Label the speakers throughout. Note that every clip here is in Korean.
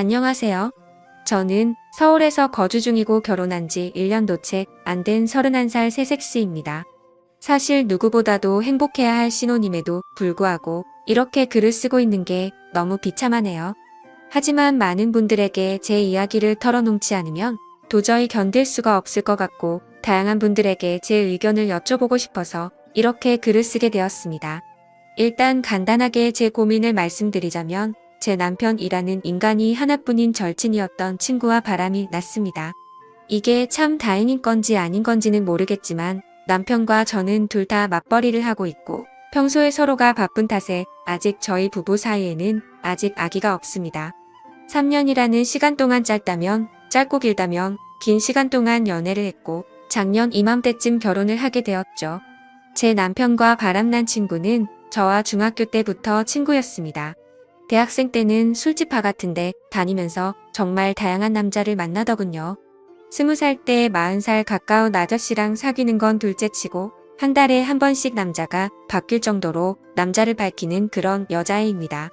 Speaker 1: 안녕하세요. 저는 서울에서 거주 중이고 결혼한 지 1년도 채 안 된 31살 새색시입니다. 사실 누구보다도 행복해야 할 신혼임에도 불구하고 이렇게 글을 쓰고 있는 게 너무 비참하네요. 하지만 많은 분들에게 제 이야기를 털어놓지 않으면 도저히 견딜 수가 없을 것 같고 다양한 분들에게 제 의견을 여쭤보고 싶어서 이렇게 글을 쓰게 되었습니다. 일단 간단하게 제 고민을 말씀드리자면 제 남편이라는 인간이 하나뿐인 절친이었던 친구와 바람이 났습니다. 이게 참 다행인 건지 아닌 건지는 모르겠지만 남편과 저는 둘 다 맞벌이를 하고 있고 평소에 서로가 바쁜 탓에 아직 저희 부부 사이에는 아직 아기가 없습니다. 3년이라는 시간 동안 짧고 길다면 긴 시간 동안 연애를 했고 작년 이맘때쯤 결혼을 하게 되었죠. 제 남편과 바람난 친구는 저와 중학교 때부터 친구였습니다. 대학생 때는 술집바 같은데 다니면서 정말 다양한 남자를 만나더군요. 20살 때 40살 가까운 아저씨랑 사귀는 건 둘째치고 한 달에 한 번씩 남자가 바뀔 정도로 남자를 밝히는 그런 여자애입니다.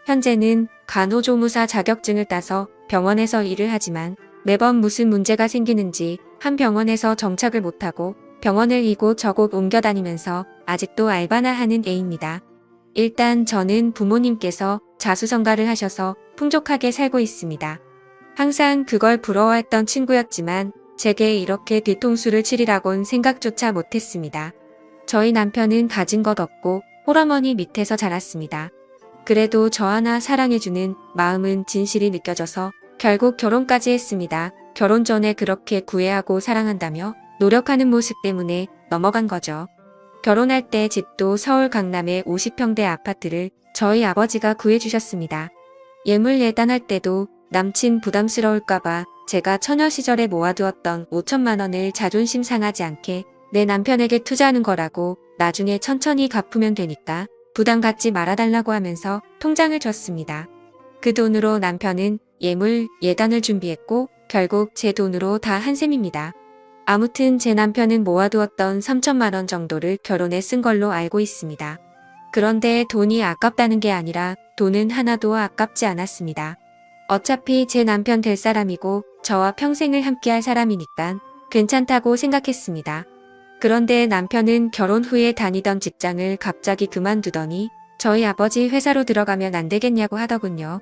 Speaker 1: 현재는 간호조무사 자격증을 따서 병원에서 일을 하지만 매번 무슨 문제가 생기는지 한 병원에서 정착을 못하고 병원을 이곳저곳 옮겨 다니면서 아직도 알바나 하는 애입니다. 일단 저는 부모님께서 자수성가를 하셔서 풍족하게 살고 있습니다. 항상 그걸 부러워했던 친구였지만 제게 이렇게 뒤통수를 치리라곤 생각조차 못했습니다. 저희 남편은 가진 것 없고 홀어머니 밑에서 자랐습니다. 그래도 저 하나 사랑해주는 마음은 진실이 느껴져서 결국 결혼까지 했습니다. 결혼 전에 그렇게 구애하고 사랑한다며 노력하는 모습 때문에 넘어간 거죠. 결혼할 때 집도 서울 강남의 50평대 아파트를 저희 아버지가 구해주셨습니다. 예물 예단할 때도 남친 부담스러울까봐 제가 처녀 시절에 모아두었던 5천만 원을 자존심 상하지 않게 내 남편에게 투자하는 거라고 나중에 천천히 갚으면 되니까 부담 갖지 말아달라고 하면서 통장을 줬습니다. 그 돈으로 남편은 예물 예단을 준비했고 결국 제 돈으로 다 한 셈입니다. 아무튼 제 남편은 모아두었던 3천만 원 정도를 결혼에 쓴 걸로 알고 있습니다. 그런데 돈이 아깝다는 게 아니라 돈은 하나도 아깝지 않았습니다. 어차피 제 남편 될 사람이고 저와 평생을 함께할 사람이니까 괜찮다고 생각했습니다. 그런데 남편은 결혼 후에 다니던 직장을 갑자기 그만두더니 저희 아버지 회사로 들어가면 안 되겠냐고 하더군요.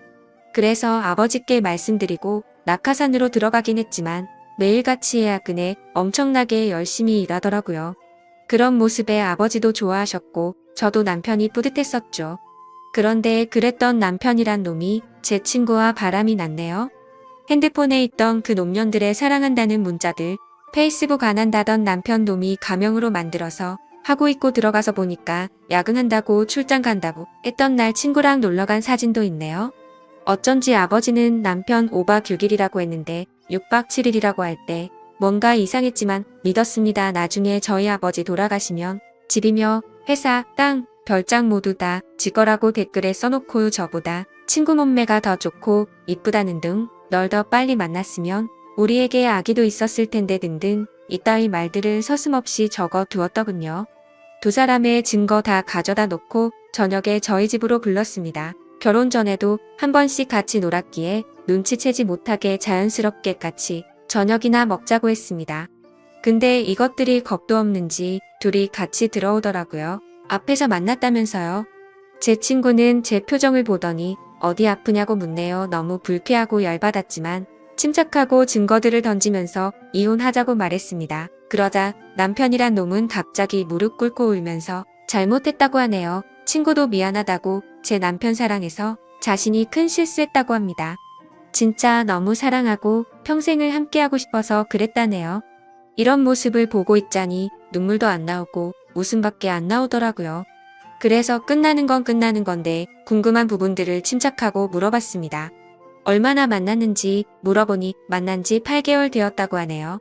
Speaker 1: 그래서 아버지께 말씀드리고 낙하산으로 들어가긴 했지만 매일같이 야근에 엄청나게 열심히 일하더라고요. 그런 모습에 아버지도 좋아하셨고 저도 남편이 뿌듯했었죠. 그런데 그랬던 남편이란 놈이 제 친구와 바람이 났네요. 핸드폰에 있던 그 놈년들의 사랑한다는 문자들, 페이스북 안 한다던 남편 놈이 가명으로 만들어서 하고 있고 들어가서 보니까 야근한다고 출장 간다고 했던 날 친구랑 놀러간 사진도 있네요. 어쩐지 아버지는 남편 5박 6일이라고 했는데 6박 7일이라고 할 때 뭔가 이상했지만 믿었습니다. 나중에 저희 아버지 돌아가시면 집이며 회사, 땅, 별장 모두 다 지 거라고 댓글에 써놓고 저보다 친구 몸매가 더 좋고 이쁘다는 등 널 더 빨리 만났으면 우리에게 아기도 있었을 텐데 등등 이따위 말들을 서슴없이 적어 두었더군요. 두 사람의 증거 다 가져다 놓고 저녁에 저희 집으로 불렀습니다. 결혼 전에도 한 번씩 같이 놀았기에 눈치채지 못하게 자연스럽게 같이 저녁이나 먹자고 했습니다. 근데 이것들이 겁도 없는지 둘이 같이 들어오더라고요. 앞에서 만났다면서요. 제 친구는 제 표정을 보더니 어디 아프냐고 묻네요. 너무 불쾌하고 열받았지만 침착하고 증거들을 던지면서 이혼하자고 말했습니다. 그러자 남편이란 놈은 갑자기 무릎 꿇고 울면서 잘못했다고 하네요. 친구도 미안하다고 제 남편 사랑해서 자신이 큰 실수했다고 합니다. 진짜 너무 사랑하고 평생을 함께하고 싶어서 그랬다네요. 이런 모습을 보고 있자니 눈물도 안 나오고 웃음밖에 안 나오더라고요. 그래서 끝나는 건 끝나는 건데 궁금한 부분들을 침착하고 물어봤습니다. 얼마나 만났는지 물어보니 만난 지 8개월 되었다고 하네요.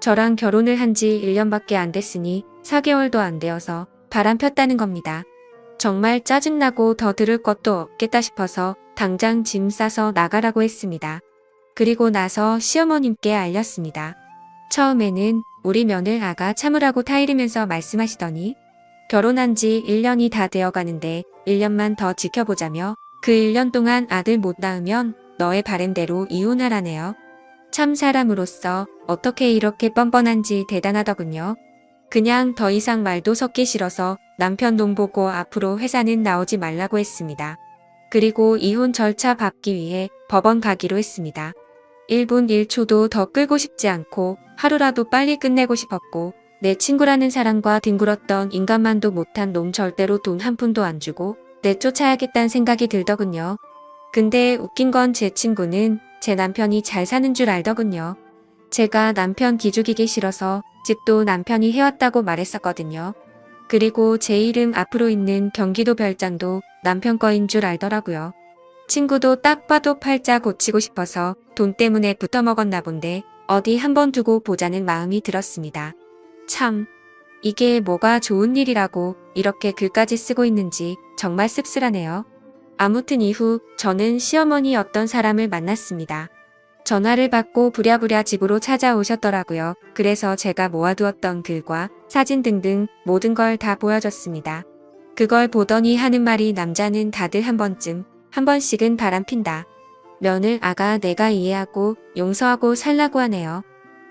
Speaker 1: 저랑 결혼을 한 지 1년밖에 안 됐으니 4개월도 안 되어서 바람 폈다는 겁니다. 정말 짜증나고 더 들을 것도 없겠다 싶어서 당장 짐 싸서 나가라고 했습니다. 그리고 나서 시어머님께 알렸습니다. 처음에는 우리 며느리 아가 참으라고 타이르면서 말씀하시더니 결혼한 지 1년이 다 되어 가는데 1년만 더 지켜보자며 그 1년 동안 아들 못 낳으면 너의 바램대로 이혼하라네요. 참 사람으로서 어떻게 이렇게 뻔뻔한지 대단하더군요. 그냥 더 이상 말도 섞기 싫어서 남편 놈 보고 앞으로 회사는 나오지 말라고 했습니다. 그리고 이혼 절차 밟기 위해 법원 가기로 했습니다. 1분 1초도 더 끌고 싶지 않고 하루라도 빨리 끝내고 싶었고 내 친구라는 사람과 뒹굴었던 인간만도 못한 놈 절대로 돈 한 푼도 안 주고 내쫓아야겠다는 생각이 들더군요. 근데 웃긴 건 제 친구는 제 남편이 잘 사는 줄 알더군요. 제가 남편 기죽이기 싫어서 집도 남편이 해왔다고 말했었거든요. 그리고 제 이름 앞으로 있는 경기도 별장도 남편 거인 줄 알더라고요. 친구도 딱 봐도 팔자 고치고 싶어서 돈 때문에 붙어먹었나 본데 어디 한번 두고 보자는 마음이 들었습니다. 참, 이게 뭐가 좋은 일이라고 이렇게 글까지 쓰고 있는지 정말 씁쓸하네요. 아무튼 이후 저는 시어머니 어떤 사람을 만났습니다. 전화를 받고 부랴부랴 집으로 찾아오셨더라고요. 그래서 제가 모아두었던 글과 사진 등등 모든 걸 다 보여줬습니다. 그걸 보더니 하는 말이 남자는 다들 한 번씩은 바람핀다. 며느 아가 내가 이해하고 용서하고 살라고 하네요.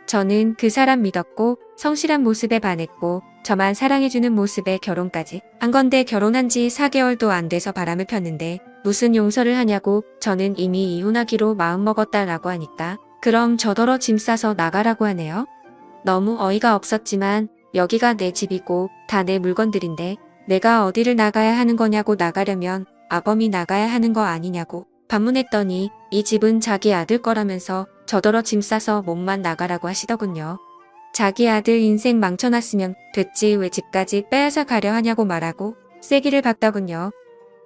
Speaker 1: 저는 그 사람 믿었고 성실한 모습에 반했고 저만 사랑해주는 모습에 결혼까지 한 건데 결혼한 지 4개월도 안 돼서 바람을 폈는데 무슨 용서를 하냐고 저는 이미 이혼하기로 마음먹었다라고 하니까 그럼 저더러 짐 싸서 나가라고 하네요. 너무 어이가 없었지만 여기가 내 집이고 다 내 물건들인데 내가 어디를 나가야 하는 거냐고 나가려면 아범이 나가야 하는 거 아니냐고 반문했더니 이 집은 자기 아들 거라면서 저더러 짐 싸서 몸만 나가라고 하시더군요. 자기 아들 인생 망쳐놨으면 됐지 왜 집까지 빼앗아 가려 하냐고 말하고 세기를 박더군요.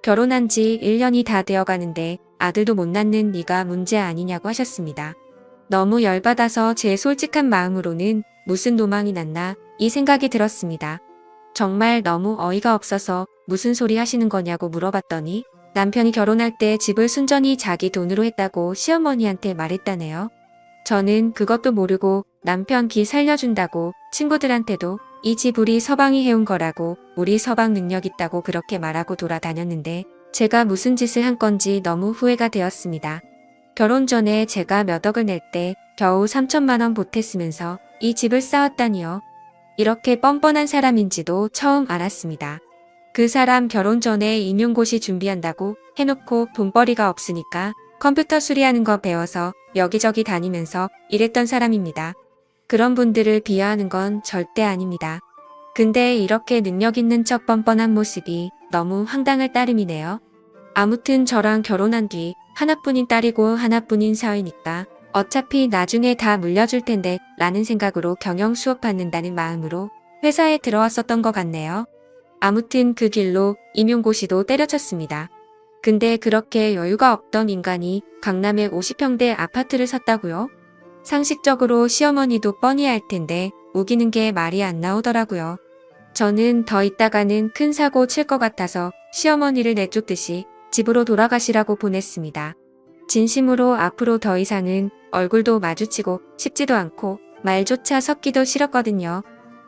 Speaker 1: 결혼한 지 1년이 다 되어 가는데 아들도 못 낳는 네가 문제 아니냐고 하셨습니다. 너무 열받아서 제 솔직한 마음으로는 무슨 노망이 났나 이 생각이 들었습니다. 정말 너무 어이가 없어서 무슨 소리 하시는 거냐고 물어봤더니 남편이 결혼할 때 집을 순전히 자기 돈으로 했다고 시어머니한테 말했다네요. 저는 그것도 모르고 남편 기 살려준다고 친구들한테도 이 집 우리 서방이 해온 거라고 우리 서방 능력 있다고 그렇게 말하고 돌아다녔는데 제가 무슨 짓을 한 건지 너무 후회가 되었습니다. 결혼 전에 제가 몇 억을 낼 때 겨우 3천만 원 보탰으면서 이 집을 쌓았다니요. 이렇게 뻔뻔한 사람인지도 처음 알았습니다. 그 사람 결혼 전에 임용고시 준비한다고 해놓고 돈벌이가 없으니까 컴퓨터 수리하는 거 배워서 여기저기 다니면서 일했던 사람입니다. 그런 분들을 비하하는 건 절대 아닙니다. 근데 이렇게 능력 있는 척 뻔뻔한 모습이 너무 황당할 따름이네요. 아무튼 저랑 결혼한 뒤 하나뿐인 딸이고 하나뿐인 사위니까 어차피 나중에 다 물려줄 텐데 라는 생각으로 경영 수업 받는다는 마음으로 회사에 들어왔었던 것 같네요. 아무튼 그 길로 임용고시도 때려쳤습니다. 근데 그렇게 여유가 없던 인간이 강남에 50평대 아파트를 샀다고요? 상식적으로 시어머니도 뻔히 알 텐데 우기는 게 말이 안 나오더라고요. 저는 더 있다가는 큰 사고 칠 것 같아서 시어머니를 내쫓듯이 집으로 돌아가시라고 보냈습니다. 진심으로 앞으로 더 이상은 얼굴도 마주치고 싶지도 않고 말조차 섞기도 싫었거든요.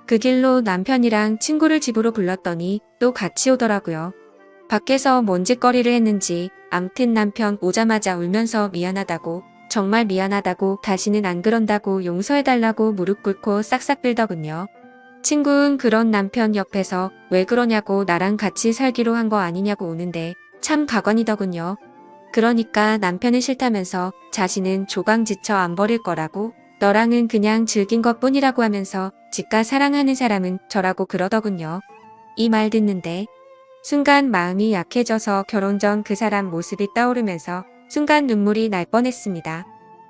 Speaker 1: 그 길로 남편이랑 친구를 집으로 불렀더니 또 같이 오더라고요. 밖에서 뭔 짓거리를 했는지 암튼 남편 오자마자 울면서 미안하다고 정말 미안하다고 다시는 안 그런다고 용서해달라고 무릎 꿇고 싹싹 빌더군요. 친구는 그런 남편 옆에서 왜 그러냐고 나랑 같이 살기로 한 거 아니냐고 우는데 참 가관이더군요. 그러니까 남편은 싫다면서 자신은 조강지처 안 버릴 거라고 너랑은 그냥 즐긴 것뿐이라고 하면서 지가 사랑하는 사람은 저라고 그러더군요. 이 말 듣는데 순간 마음이 약해져서 결혼 전 그 사람 모습이 떠오르면서 순간 눈물이 날 뻔했습니다.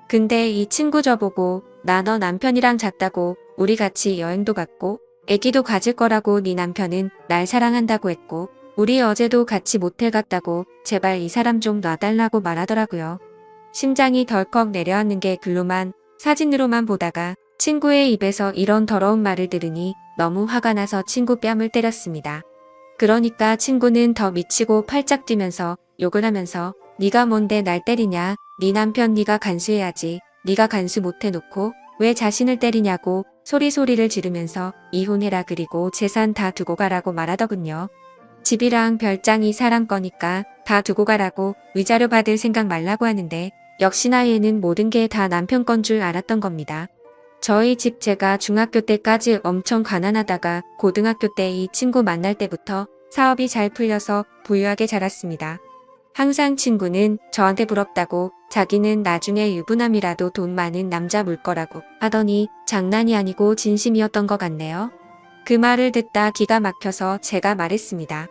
Speaker 1: 근데 이 친구 저보고 나 너 남편이랑 잤다고 우리 같이 여행도 갔고 애기도 가질 거라고 네 남편은 날 사랑한다고 했고 우리 어제도 같이 모텔 갔다고 제발 이 사람 좀 놔달라고 말하더라고요. 심장이 덜컥 내려앉는 게 글로만 사진으로만 보다가 친구의 입에서 이런 더러운 말을 들으니 너무 화가 나서 친구 뺨을 때렸습니다. 그러니까 친구는 더 미치고 팔짝 뛰면서 욕을 하면서 네가 뭔데 날 때리냐 네 남편 네가 간수해야지 네가 간수 못해놓고 왜 자신을 때리냐고 소리를 지르면서 이혼해라 그리고 재산 다 두고 가라고 말하더군요. 집이랑 별장 이 사람 거니까 다 두고 가라고 위자료 받을 생각 말라고 하는데 역시나 얘는 모든 게 다 남편 건 줄 알았던 겁니다. 저희 집 제가 중학교 때까지 엄청 가난하다가 고등학교 때 이 친구 만날 때부터 사업이 잘 풀려서 부유하게 자랐습니다. 항상 친구는 저한테 부럽다고 자기는 나중에 유부남이라도 돈 많은 남자 물 거라고 하더니 장난이 아니고 진심이었던 것 같네요. 그 말을 듣다 기가 막혀서 제가 말했습니다.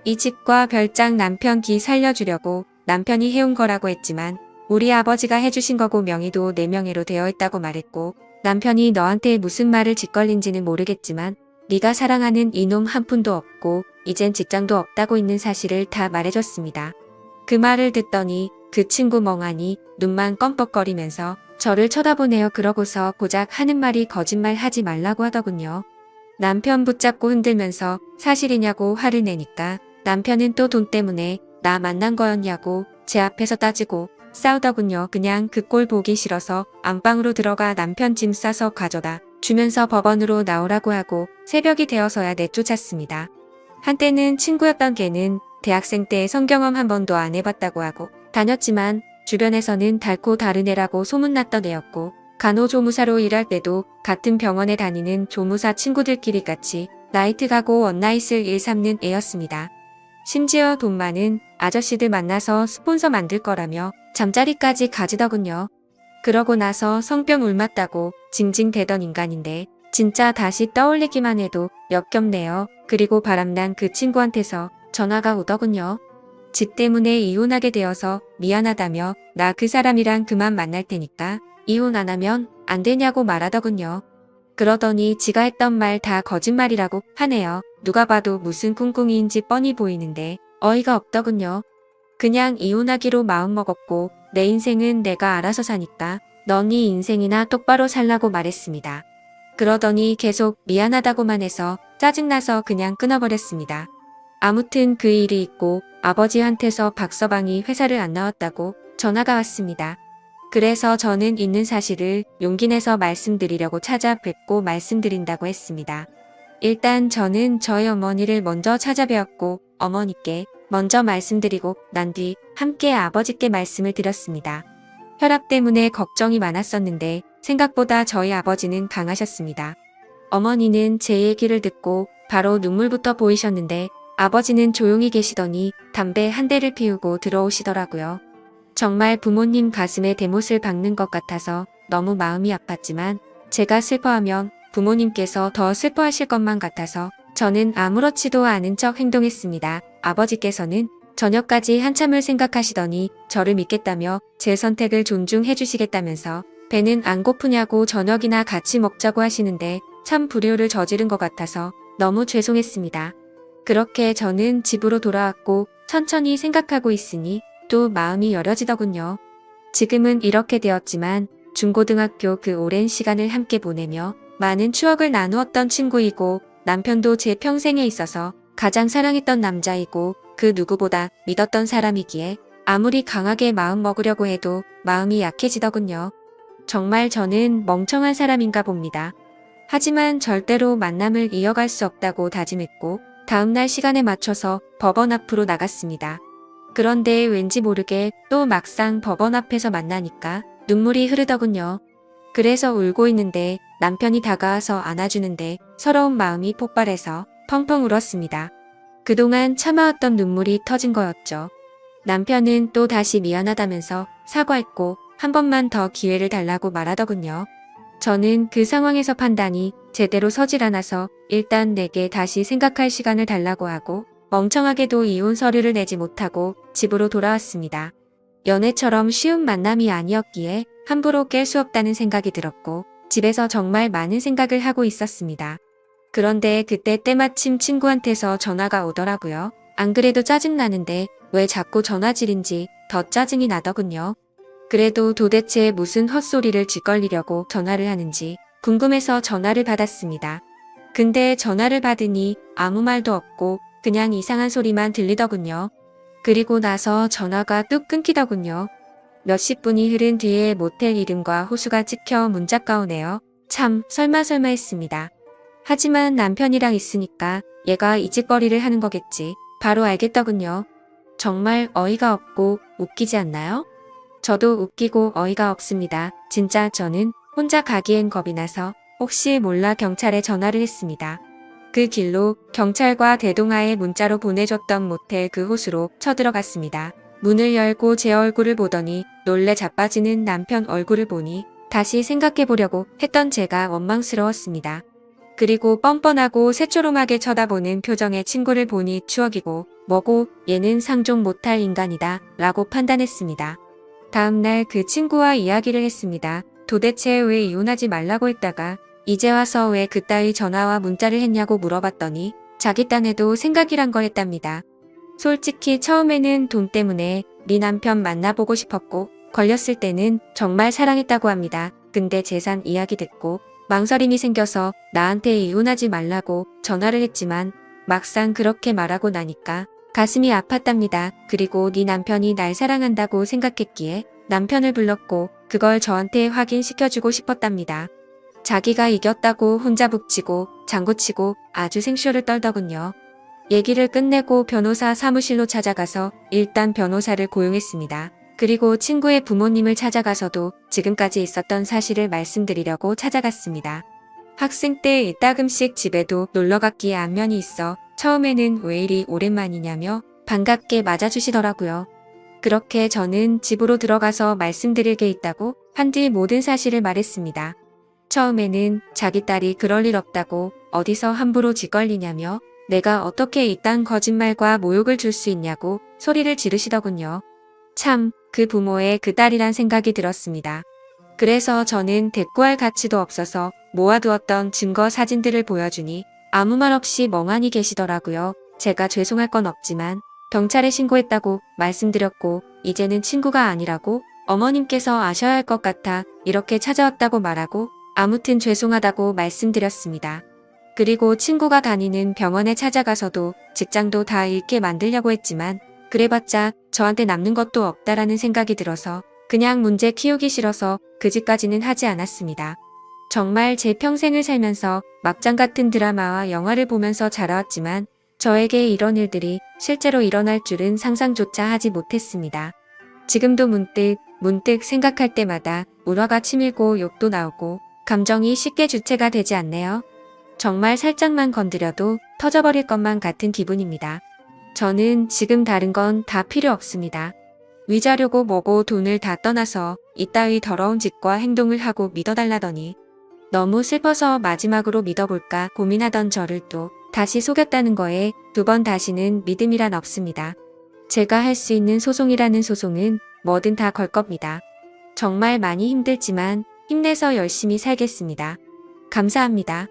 Speaker 1: 이 집과 별장 남편 기 살려주려고 남편이 해온 거라고 했지만 우리 아버지가 해주신 거고 명의도 내 명의로 되어 있다고 말했고 남편이 너한테 무슨 말을 짓걸린지는 모르겠지만 네가 사랑하는 이놈 한 푼도 없고 이젠 직장도 없다고 있는 사실을 다 말해줬습니다. 그 말을 듣더니 그 친구 멍하니 눈만 껌뻑거리면서 저를 쳐다보네요. 그러고서 고작 하는 말이 거짓말 하지 말라고 하더군요. 남편 붙잡고 흔들면서 사실이냐고 화를 내니까 남편은 또 돈 때문에 나 만난 거였냐고 제 앞에서 따지고 싸우더군요. 그냥 그 꼴 보기 싫어서 안방으로 들어가 남편 짐 싸서 가져다 주면서 법원으로 나오라고 하고 새벽이 되어서야 내쫓았습니다. 한때는 친구였던 걔는 대학생 때 성경험 한 번도 안 해봤다고 하고 다녔지만 주변에서는 달고 다른 애라고 소문났던 애였고 간호조무사로 일할 때도 같은 병원에 다니는 조무사 친구들끼리 같이 나이트 가고 원나잇을 일삼는 애였습니다. 심지어 돈 많은 아저씨들 만나서 스폰서 만들 거라며 잠자리까지 가지더군요. 그러고 나서 성병 울맞다고 징징대던 인간인데 진짜 다시 떠올리기만 해도 역겹네요. 그리고 바람난 그 친구한테서 전화가 오더군요. 지 때문에 이혼하게 되어서 미안하다며 나 그 사람이랑 그만 만날 테니까 이혼 안 하면 안 되냐고 말하더군요. 그러더니 지가 했던 말 다 거짓말이라고 하네요. 누가 봐도 무슨 꿍꿍이인지 뻔히 보이는데 어이가 없더군요. 그냥 이혼하기로 마음먹었고 내 인생은 내가 알아서 사니까 넌 네 인생이나 똑바로 살라고 말했습니다. 그러더니 계속 미안하다고만 해서 짜증나서 그냥 끊어버렸습니다. 아무튼 그 일이 있고 아버지한테서 박서방이 회사를 안 나왔다고 전화가 왔습니다. 그래서 저는 있는 사실을 용기 내서 말씀드리려고 찾아뵙고 말씀드린다고 했습니다. 일단 저는 저희 어머니를 먼저 찾아뵈었고 어머니께 먼저 말씀드리고 난 뒤 함께 아버지께 말씀을 드렸습니다. 혈압 때문에 걱정이 많았었는데 생각보다 저희 아버지는 강하셨습니다. 어머니는 제 얘기를 듣고 바로 눈물부터 보이셨는데 아버지는 조용히 계시더니 담배 한 대를 피우고 들어오시더라고요. 정말 부모님 가슴에 대못을 박는 것 같아서 너무 마음이 아팠지만 제가 슬퍼하면 부모님께서 더 슬퍼하실 것만 같아서 저는 아무렇지도 않은 척 행동했습니다. 아버지께서는 저녁까지 한참을 생각하시더니 저를 믿겠다며 제 선택을 존중해 주시겠다면서 배는 안 고프냐고 저녁이나 같이 먹자고 하시는데 참 불효를 저지른 것 같아서 너무 죄송했습니다. 그렇게 저는 집으로 돌아왔고 천천히 생각하고 있으니 또 마음이 여려지더군요. 지금은 이렇게 되었지만 중고등학교 그 오랜 시간을 함께 보내며 많은 추억을 나누었던 친구이고 남편도 제 평생에 있어서 가장 사랑했던 남자이고 그 누구보다 믿었던 사람이기에 아무리 강하게 마음 먹으려고 해도 마음이 약해지더군요. 정말 저는 멍청한 사람인가 봅니다. 하지만 절대로 만남을 이어갈 수 없다고 다짐했고 다음날 시간에 맞춰서 법원 앞으로 나갔습니다. 그런데 왠지 모르게 또 막상 법원 앞에서 만나니까 눈물이 흐르더군요. 그래서 울고 있는데 남편이 다가와서 안아주는데 서러운 마음이 폭발해서 펑펑 울었습니다. 그동안 참아왔던 눈물이 터진 거였죠. 남편은 또 다시 미안하다면서 사과했고 한 번만 더 기회를 달라고 말하더군요. 저는 그 상황에서 판단이 제대로 서질 않아서 일단 내게 다시 생각할 시간을 달라고 하고 멍청하게도 이혼 서류를 내지 못하고 집으로 돌아왔습니다. 연애처럼 쉬운 만남이 아니었기에 함부로 깰 수 없다는 생각이 들었고 집에서 정말 많은 생각을 하고 있었습니다. 그런데 그때 때마침 친구한테서 전화가 오더라고요. 안 그래도 짜증나는데 왜 자꾸 전화질인지 더 짜증이 나더군요. 그래도 도대체 무슨 헛소리를 짓걸리려고 전화를 하는지 궁금해서 전화를 받았습니다. 근데 전화를 받으니 아무 말도 없고 그냥 이상한 소리만 들리더군요. 그리고 나서 전화가 뚝 끊기더군요. 몇십 분이 흐른 뒤에 모텔 이름과 호수가 찍혀 문자가 오네요. 참 설마 했습니다. 하지만 남편이랑 있으니까 얘가 이 짓거리를 하는 거겠지. 바로 알겠더군요. 정말 어이가 없고 웃기지 않나요? 저도 웃기고 어이가 없습니다. 진짜 저는 혼자 가기엔 겁이 나서 혹시 몰라 경찰에 전화를 했습니다. 그 길로 경찰과 대동하에 문자로 보내줬던 모텔 그 호수로 쳐들어갔습니다. 문을 열고 제 얼굴을 보더니 놀래 자빠지는 남편 얼굴을 보니 다시 생각해보려고 했던 제가 원망스러웠습니다. 그리고 뻔뻔하고 새초롬하게 쳐다보는 표정의 친구를 보니 추억이고 뭐고 얘는 상종 못할 인간이다 라고 판단했습니다. 다음날 그 친구와 이야기를 했습니다. 도대체 왜 이혼하지 말라고 했다가 이제 와서 왜 그따위 전화와 문자를 했냐고 물어봤더니 자기 딴에도 생각이란 걸 했답니다. 솔직히 처음에는 돈 때문에 네 남편 만나보고 싶었고 걸렸을 때는 정말 사랑했다고 합니다. 근데 재산 이야기 듣고 망설임이 생겨서 나한테 이혼하지 말라고 전화를 했지만 막상 그렇게 말하고 나니까 가슴이 아팠답니다. 그리고 네 남편이 날 사랑한다고 생각했기에 남편을 불렀고 그걸 저한테 확인시켜주고 싶었답니다. 자기가 이겼다고 혼자 북치고 장구치고 아주 생쇼를 떨더군요. 얘기를 끝내고 변호사 사무실로 찾아가서 일단 변호사를 고용했습니다. 그리고 친구의 부모님을 찾아가서도 지금까지 있었던 사실을 말씀드리려고 찾아갔습니다. 학생 때 이따금씩 집에도 놀러갔기에 안면이 있어 처음에는 왜 이리 오랜만이냐며 반갑게 맞아주시더라고요. 그렇게 저는 집으로 들어가서 말씀드릴 게 있다고 한 뒤 모든 사실을 말했습니다. 처음에는 자기 딸이 그럴 일 없다고 어디서 함부로 짓걸리냐며 내가 어떻게 이딴 거짓말과 모욕을 줄 수 있냐고 소리를 지르시더군요. 참, 그 부모의 그 딸이란 생각이 들었습니다. 그래서 저는 대꾸할 가치도 없어서 모아두었던 증거 사진들을 보여주니 아무 말 없이 멍하니 계시더라고요. 제가 죄송할 건 없지만 경찰에 신고했다고 말씀드렸고 이제는 친구가 아니라고 어머님께서 아셔야 할 것 같아 이렇게 찾아왔다고 말하고 아무튼 죄송하다고 말씀드렸습니다. 그리고 친구가 다니는 병원에 찾아가서도 직장도 다 잃게 만들려고 했지만 그래봤자 저한테 남는 것도 없다라는 생각이 들어서 그냥 문제 키우기 싫어서 그 집까지는 하지 않았습니다. 정말 제 평생을 살면서 막장 같은 드라마와 영화를 보면서 자라왔지만 저에게 이런 일들이 실제로 일어날 줄은 상상조차 하지 못했습니다. 지금도 문득 생각할 때마다 울화가 치밀고 욕도 나오고 감정이 쉽게 주체가 되지 않네요. 정말 살짝만 건드려도 터져버릴 것만 같은 기분입니다. 저는 지금 다른 건 다 필요 없습니다. 위자료고 뭐고 돈을 다 떠나서 이따위 더러운 짓과 행동을 하고 믿어달라더니 너무 슬퍼서 마지막으로 믿어볼까 고민하던 저를 또 다시 속였다는 거에 두 번 다시는 믿음이란 없습니다. 제가 할 수 있는 소송이라는 소송은 뭐든 다 걸 겁니다. 정말 많이 힘들지만 힘내서 열심히 살겠습니다. 감사합니다.